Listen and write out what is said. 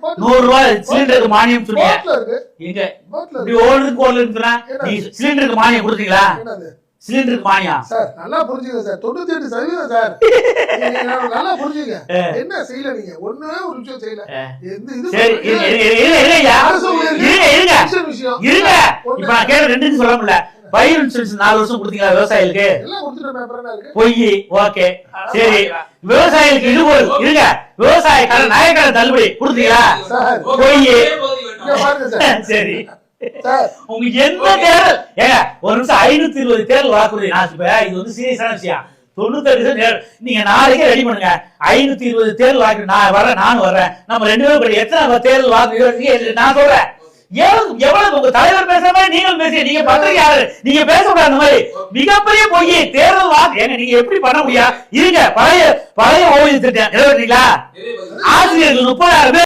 100 ரூபாய் சிலிண்டருக்கு மானியம் சொன்னீங்க. இங்க இப்படி ஓடுறதுக்கு நீ சிலிண்டருக்கு மானியம் கொடுத்தீங்களா? சிலிண்டருக்கு மானியம் சார் நல்லா புரிஞ்சுங்க சார். 98% சார். நல்லா புரிஞ்சுங்க. என்ன செய்யல நீங்க? ஒண்ணே ஒரு விஷயம் செய்யல. சரி இருங்க. இப்ப நான் கேட்க 2 சொல்ல முடியல. பயிர் இன்சூரன்ஸ் 4 வருஷம் கொடுத்தீங்களா விவசாயிகளுக்கு? பொய். ஓகே சரி, விவசாயிகளுக்கு இருபது இருங்க, விவசாய கடன் நகைக்கடன் தள்ளுபடி கொடுத்தீங்களா? பொய். சரி, உங்களுக்கு எந்த தேர்தல் ஏங்க ஒரு நிமிஷம் 520 தேர்தல் வாக்குறுதி நான் இது வந்து சீரியஸான விஷயம். 98 நீங்க நாளைக்கே ரெடி பண்ணுங்க. 520 தேர்தல் வாக்கு நான் வரேன், நானும் வர்றேன். நம்ம 2 பேரும் எத்தனை தேர்தல் வாக்கு நான் சொல்றேன். எவ்வளவு உங்க தலைவர் பேசுற மாதிரி நீங்களும் பேசி நீங்க பத்திரிகையாளர் நீங்க பேசக்கூடாது. அந்த மாதிரி மிகப்பெரிய பொய் தேர்தல் வாக்கு ஏங்க நீங்க எப்படி பண்ண முடியாது? இருங்க, பழைய ஓய்வு திட்டம் எழுதுறீங்களா? ஆசிரியர்கள் 30,000 பேர்